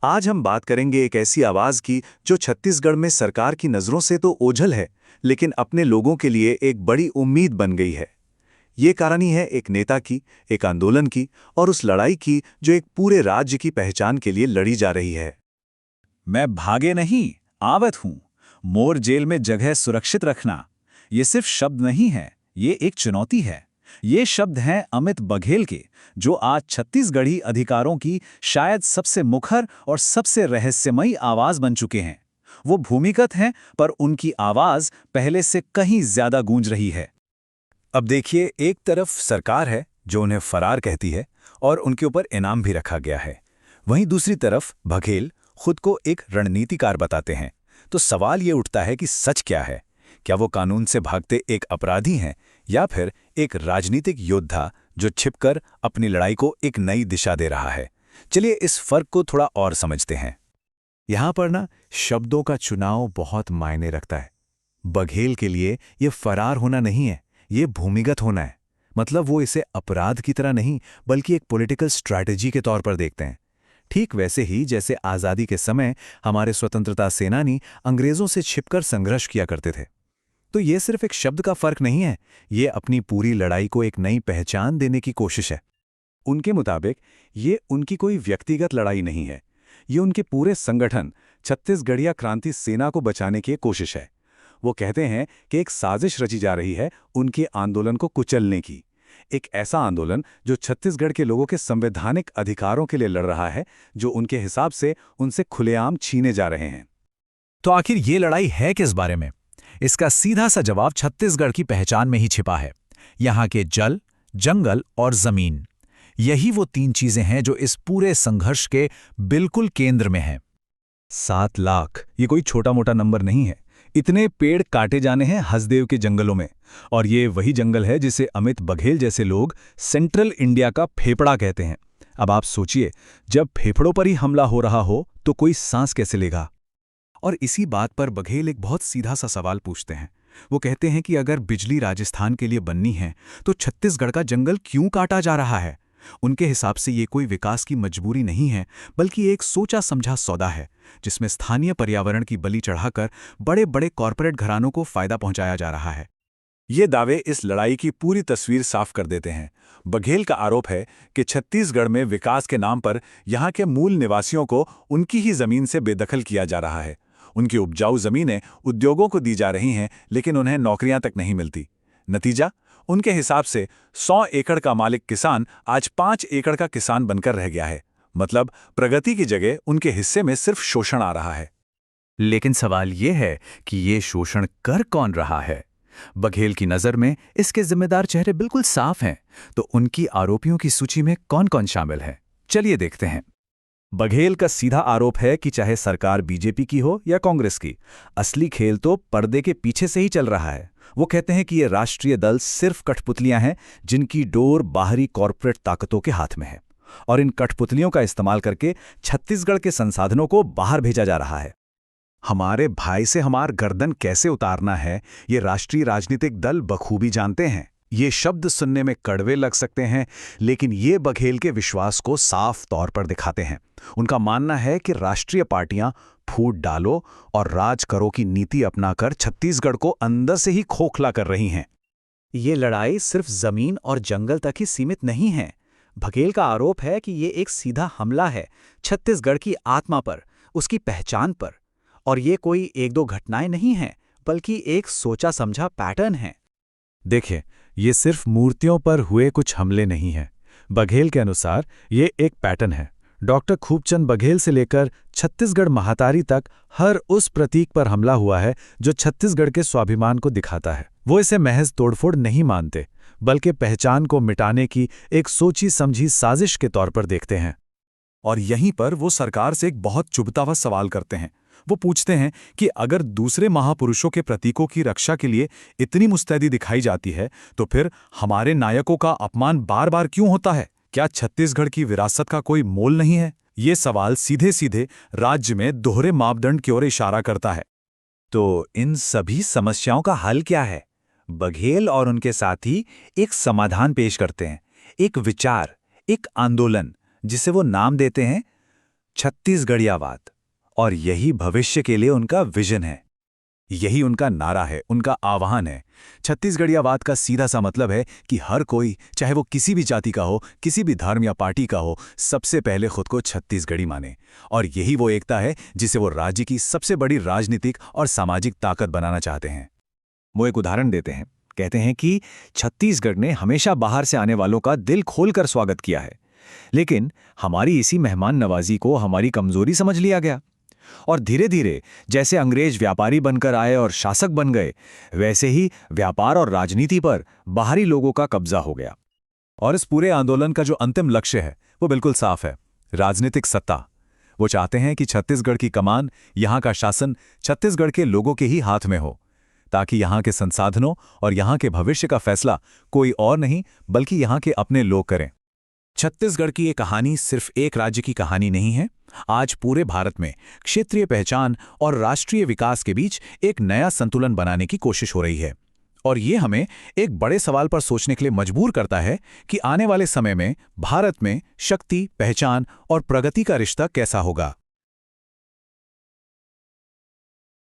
आज हम बात करेंगे एक ऐसी आवाज की जो छत्तीसगढ़ में सरकार की नजरों से तो ओझल है, लेकिन अपने लोगों के लिए एक बड़ी उम्मीद बन गई है। ये कहानी है एक नेता की, एक आंदोलन की और उस लड़ाई की जो एक पूरे राज्य की पहचान के लिए लड़ी जा रही है। मैं भागे नहीं, आवत हूं। मोर जेल में जगह सुरक्षित रखना। ये सिर्फ शब्द नहीं है, ये एक चुनौती है। ये शब्द हैं अमित बघेल के, जो आज छत्तीसगढ़ी अधिकारों की शायद सबसे मुखर और सबसे रहस्यमयी आवाज बन चुके हैं। वो भूमिगत हैं, पर उनकी आवाज पहले से कहीं ज्यादा गूंज रही है। अब देखिए, एक तरफ सरकार है जो उन्हें फरार कहती है और उनके ऊपर इनाम भी रखा गया है। वहीं दूसरी तरफ बघेल खुद को एक रणनीतिकार बताते हैं। तो सवाल ये उठता है कि सच क्या है? क्या वो कानून से भागते एक अपराधी हैं या फिर एक राजनीतिक योद्धा जो छिपकर अपनी लड़ाई को एक नई दिशा दे रहा है? चलिए इस फर्क को थोड़ा और समझते हैं। यहां पर ना शब्दों का चुनाव बहुत मायने रखता है। बघेल के लिए ये फरार होना नहीं है, ये भूमिगत होना है। मतलब वो इसे अपराध की तरह नहीं बल्कि एक पॉलिटिकल स्ट्रैटेजी के तौर पर देखते हैं। ठीक वैसे ही जैसे आज़ादी के समय हमारे स्वतंत्रता सेनानी अंग्रेज़ों से छिपकर संघर्ष किया करते थे। तो ये सिर्फ एक शब्द का फर्क नहीं है, ये अपनी पूरी लड़ाई को एक नई पहचान देने की कोशिश है। उनके मुताबिक ये उनकी कोई व्यक्तिगत लड़ाई नहीं है, ये उनके पूरे संगठन छत्तीसगढ़िया क्रांति सेना को बचाने की कोशिश है। वो कहते हैं कि एक साजिश रची जा रही है उनके आंदोलन को कुचलने की। एक ऐसा आंदोलन जो छत्तीसगढ़ के लोगों के संवैधानिक अधिकारों के लिए लड़ रहा है, जो उनके हिसाब से उनसे खुलेआम छीने जा रहे हैं। तो आखिर ये लड़ाई है किस बारे में? इसका सीधा सा जवाब छत्तीसगढ़ की पहचान में ही छिपा है। यहाँ के जल, जंगल और जमीन, यही वो तीन चीजें हैं जो इस पूरे संघर्ष के बिल्कुल केंद्र में हैं। 7 लाख ये कोई छोटा मोटा नंबर नहीं है। इतने पेड़ काटे जाने हैं हसदेव के जंगलों में, और ये वही जंगल है जिसे अमित बघेल जैसे लोग सेंट्रल इंडिया का फेफड़ा कहते हैं। अब आप सोचिए, जब फेफड़ों पर ही हमला हो रहा हो तो कोई सांस कैसे लेगा? और इसी बात पर बघेल एक बहुत सीधा सा सवाल पूछते हैं। वो कहते हैं कि अगर बिजली राजस्थान के लिए बननी है तो छत्तीसगढ़ का जंगल क्यों काटा जा रहा है? उनके हिसाब से ये कोई विकास की मजबूरी नहीं है, बल्कि एक सोचा समझा सौदा है जिसमें स्थानीय पर्यावरण की बलि चढ़ाकर बड़े बड़े कॉरपोरेट घरानों को फायदा पहुंचाया जा रहा है। ये दावे इस लड़ाई की पूरी तस्वीर साफ कर देते हैं। बघेल का आरोप है कि छत्तीसगढ़ में विकास के नाम पर यहाँ के मूल निवासियों को उनकी ही जमीन से बेदखल किया जा रहा है। उनकी उपजाऊ जमीनें उद्योगों को दी जा रही हैं, लेकिन उन्हें नौकरियां तक नहीं मिलती। नतीजा, उनके हिसाब से 100 एकड़ का मालिक किसान आज 5 एकड़ का किसान बनकर रह गया है। मतलब प्रगति की जगह उनके हिस्से में सिर्फ शोषण आ रहा है। लेकिन सवाल ये है कि ये शोषण कर कौन रहा है? बघेल की नज़र में इसके जिम्मेदार चेहरे बिल्कुल साफ हैं। तो उनकी आरोपियों की सूची में कौन कौन शामिल है, चलिए देखते हैं। बघेल का सीधा आरोप है कि चाहे सरकार बीजेपी की हो या कांग्रेस की, असली खेल तो पर्दे के पीछे से ही चल रहा है। वो कहते हैं कि ये राष्ट्रीय दल सिर्फ कठपुतलियां हैं जिनकी डोर बाहरी कॉरपोरेट ताकतों के हाथ में है, और इन कठपुतलियों का इस्तेमाल करके छत्तीसगढ़ के संसाधनों को बाहर भेजा जा रहा है। हमारे भाई से हमार गर्दन कैसे उतारना है, ये राष्ट्रीय राजनीतिक दल बखूबी जानते हैं। ये शब्द सुनने में कड़वे लग सकते हैं, लेकिन ये बघेल के विश्वास को साफ तौर पर दिखाते हैं। उनका मानना है कि राष्ट्रीय पार्टियां फूट डालो और राज करो की नीति अपनाकर छत्तीसगढ़ को अंदर से ही खोखला कर रही हैं। ये लड़ाई सिर्फ जमीन और जंगल तक ही सीमित नहीं है। बघेल का आरोप है कि ये एक सीधा हमला है छत्तीसगढ़ की आत्मा पर, उसकी पहचान पर। और ये कोई एक दो घटनाएं नहीं हैं, बल्कि एक सोचा समझा पैटर्न है। देखिए, ये सिर्फ मूर्तियों पर हुए कुछ हमले नहीं हैं। बघेल के अनुसार ये एक पैटर्न है। डॉक्टर खूबचंद बघेल से लेकर छत्तीसगढ़ महातारी तक हर उस प्रतीक पर हमला हुआ है जो छत्तीसगढ़ के स्वाभिमान को दिखाता है। वो इसे महज तोड़फोड़ नहीं मानते, बल्कि पहचान को मिटाने की एक सोची समझी साजिश के तौर पर देखते हैं। और यहीं पर वो सरकार से एक बहुत चुभता हुआ सवाल करते हैं। वो पूछते हैं कि अगर दूसरे महापुरुषों के प्रतीकों की रक्षा के लिए इतनी मुस्तैदी दिखाई जाती है, तो फिर हमारे नायकों का अपमान बार बार क्यों होता है? क्या छत्तीसगढ़ की विरासत का कोई मोल नहीं है? ये सवाल सीधे सीधे राज्य में दोहरे मापदंड की ओर इशारा करता है। तो इन सभी समस्याओं का हल क्या है? बघेल और उनके साथी एक समाधान पेश करते हैं, एक विचार, एक आंदोलन, जिसे वो नाम देते हैं छत्तीसगढ़ियावाद। और यही भविष्य के लिए उनका विजन है। यही उनका नारा है, उनका आह्वान है। छत्तीसगढ़ियावाद का सीधा सा मतलब है कि हर कोई, चाहे वो किसी भी जाति का हो, किसी भी धर्म या पार्टी का हो, सबसे पहले खुद को छत्तीसगढ़ी माने। और यही वो एकता है जिसे वो राज्य की सबसे बड़ी राजनीतिक और सामाजिक ताकत बनाना चाहते हैं। वो एक उदाहरण देते हैं, कहते हैं कि छत्तीसगढ़ ने हमेशा बाहर से आने वालों का दिल खोलकर स्वागत किया है, लेकिन हमारी इसी मेहमान नवाजी को हमारी कमजोरी समझ लिया गया। और धीरे धीरे जैसे अंग्रेज व्यापारी बनकर आए और शासक बन गए, वैसे ही व्यापार और राजनीति पर बाहरी लोगों का कब्जा हो गया। और इस पूरे आंदोलन का जो अंतिम लक्ष्य है वो बिल्कुल साफ है, राजनीतिक सत्ता। वो चाहते हैं कि छत्तीसगढ़ की कमान, यहाँ का शासन छत्तीसगढ़ के लोगों के ही हाथ में हो, ताकि यहाँ के संसाधनों और यहाँ के भविष्य का फैसला कोई और नहीं बल्कि यहाँ के अपने लोग करें। छत्तीसगढ़ की ये कहानी सिर्फ एक राज्य की कहानी नहीं है। आज पूरे भारत में क्षेत्रीय पहचान और राष्ट्रीय विकास के बीच एक नया संतुलन बनाने की कोशिश हो रही है। और ये हमें एक बड़े सवाल पर सोचने के लिए मजबूर करता है कि आने वाले समय में भारत में शक्ति, पहचान और प्रगति का रिश्ता कैसा होगा।